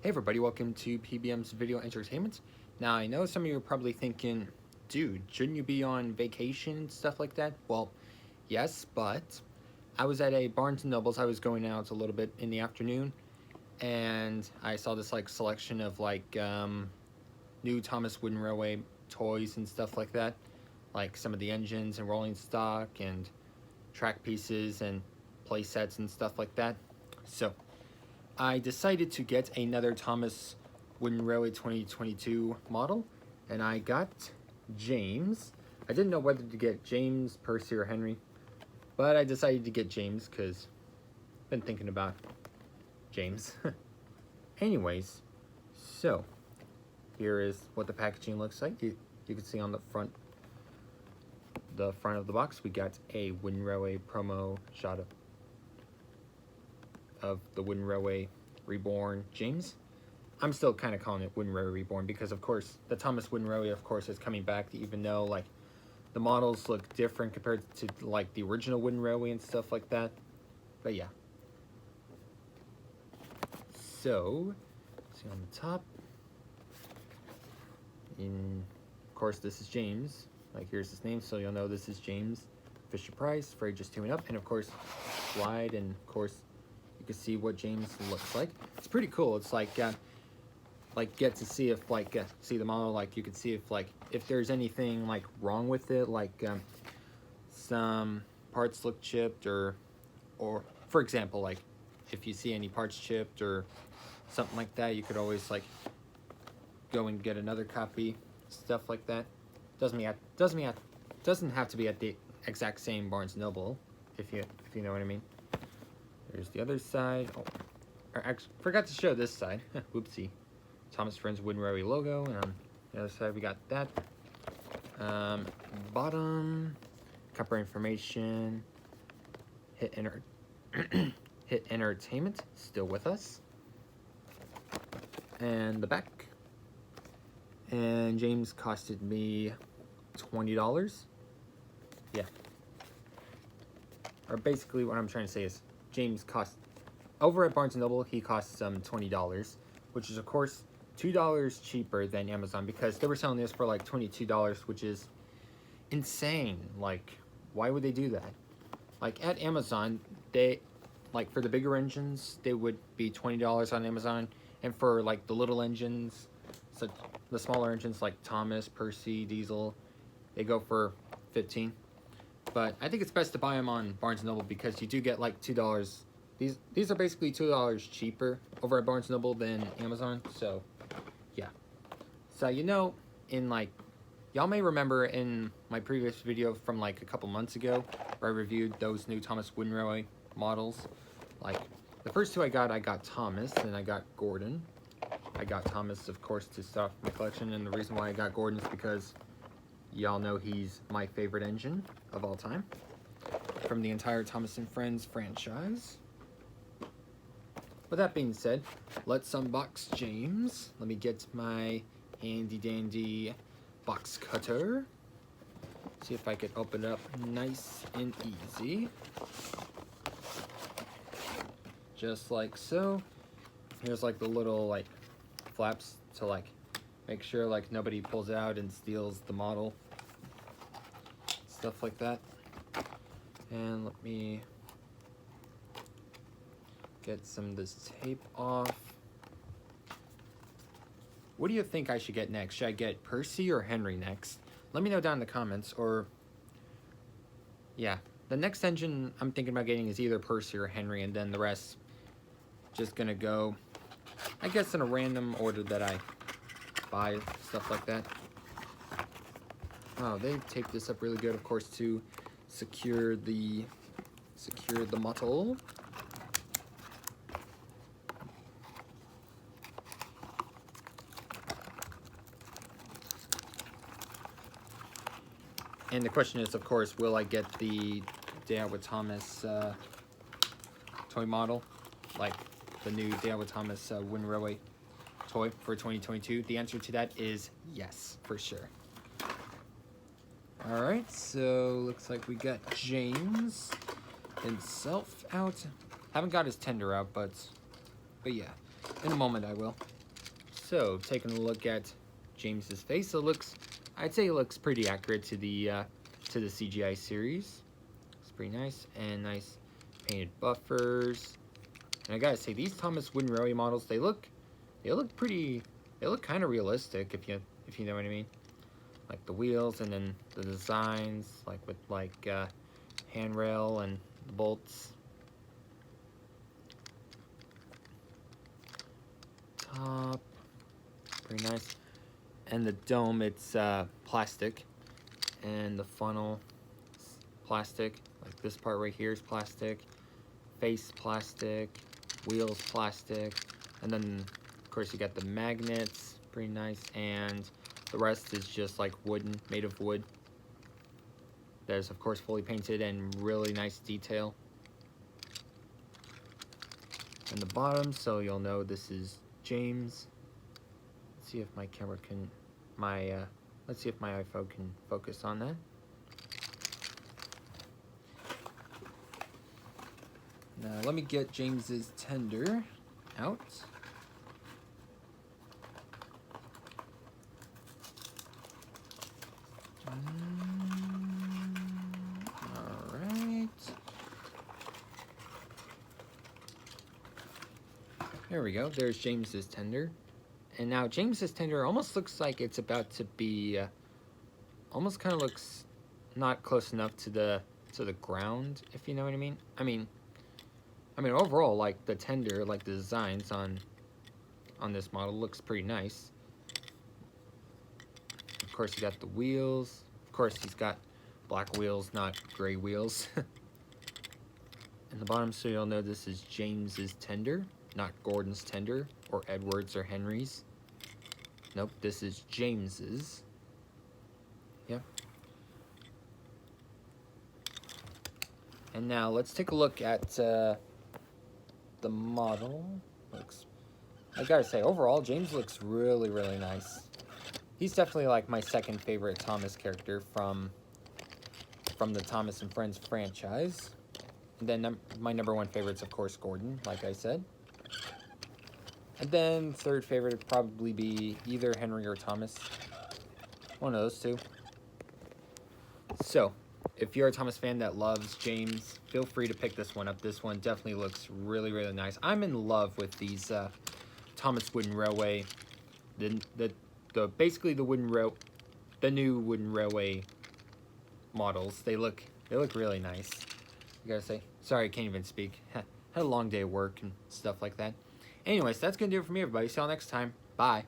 Hey everybody, welcome to PBM's Video Entertainment. Now I know some of you are probably thinking, dude, shouldn't you be on vacation and stuff like that? Well, yes, but I was at a Barnes & Noble's. I was going out a little bit in the afternoon, and I saw this selection of new Thomas Wooden Railway toys and stuff like that, like some of the engines and rolling stock and track pieces and play sets and stuff like that. So I decided to get another Thomas Wooden Railway 2022 model, and I got James. I didn't know whether to get James, Percy, or Henry, but I decided to get James because I've been thinking about James. Anyways, so here is what the packaging looks like. You can see on the front of the box, we got a Wooden Railway promo shot of the Wooden Railway Reborn James. I'm still kind of calling it Wooden Railway Reborn because, of course, the Thomas Wooden Railway, of course, is coming back, even though, like, the models look different compared to, like, the original Wooden Railway and stuff like that. But, yeah. So, see on the top. Of course, this is James. Like, here's his name, so you'll know this is James Fisher-Price for Just Tuning Up. And, of course, slide, and, of course, you can see what James looks like. It's pretty cool. It's like get to see if see the model. Like you can see if there's anything wrong with it, some parts look chipped, or for example, if you see any parts chipped or something like that, you could always go and get another copy, stuff like that. Doesn't have to be at the exact same Barnes & Noble, if you know what I mean. There's the other side. Oh, I actually forgot to show this side. Whoopsie. Thomas Friends Wooden Railway logo, and on the other side we got that. Bottom, copper information. Hit Entertainment, still with us. And the back. And James costed me $20. Yeah. Or basically what I'm trying to say is James cost, over at Barnes & Noble, he costs $20, which is, of course, $2 cheaper than Amazon, because they were selling this for $22, which is insane. Why would they do that? At Amazon, they, for the bigger engines, they would be $20 on Amazon, and for, the little engines, so the smaller engines like Thomas, Percy, Diesel, they go for $15. But I think it's best to buy them on Barnes & Noble because you do get $2. These are basically $2 cheaper over at Barnes & Noble than Amazon. So, yeah. So, in y'all may remember in my previous video from a couple months ago where I reviewed those new Thomas Wooden Railway models. The first two I got Thomas, and I got Gordon. I got Thomas, of course, to start my collection, and the reason why I got Gordon is because y'all know he's my favorite engine of all time from the entire Thomas & Friends franchise. With that being said, let's unbox James. Let me get my handy dandy box cutter. See if I could open it up nice and easy. Just like so. Here's the little flaps to make sure nobody pulls out and steals the model, stuff like that. And let me get some of this tape off. What do you think I should get next? Should I get Percy or Henry next? Let me know down in the comments. Or yeah, the next engine I'm thinking about getting is either Percy or Henry, and then the rest just gonna go, I guess, in a random order that I buy, stuff like that. Oh, they taped this up really good, of course, to secure the model. And the question is, of course, will I get the Day Out with Thomas toy model, the new Day Out with Thomas Wooden Railway toy for 2022? The answer to that is yes, for sure. Alright, so looks like we got James himself out. Haven't got his tender out, but yeah. In a moment I will. So, taking a look at James's face, I'd say it looks pretty accurate to the CGI series. It's pretty nice, and nice painted buffers. And I gotta say, these Thomas Wooden Railway models, they look kind of realistic, if you know what I mean. Like the wheels, and then the designs, like with handrail and the bolts. Top, pretty nice. And the dome, it's plastic, and the funnel, plastic. Like this part right here is plastic. Face plastic, wheels plastic, and then of course you got the magnets, pretty nice, and the rest is just like wooden, made of wood. There's of course fully painted and really nice detail. And the bottom, so you'll know this is James. Let's see if my camera can, let's see if my iPhone can focus on that. Now let me get James's tender out. Alright. There we go. There's James's tender. And now James's tender almost looks like it's about to be, almost kind of looks not close enough to the ground, if you know what I mean. I mean overall, like the tender, like the designs on this model looks pretty nice. Of course, you got the wheels. Of course, he's got black wheels, not gray wheels. And the bottom, so you'll know this is James's tender, not Gordon's tender, or Edward's or Henry's. Nope, this is James's. Yep. And now let's take a look at the model. I gotta say, overall, James looks really, really nice. He's definitely like my second favorite Thomas character from the Thomas and Friends franchise. And then my number one favorite's of course Gordon, like I said. And then third favorite would probably be either Henry or Thomas. One of those two. So, if you're a Thomas fan that loves James, feel free to pick this one up. This one definitely looks really, really nice. I'm in love with these Thomas Wooden Railway, basically the new Wooden Railway models. They look really nice. I gotta say, sorry I can't even speak. Had a long day of work and stuff like that. Anyways, that's gonna do it for me, everybody. See y'all next time. Bye.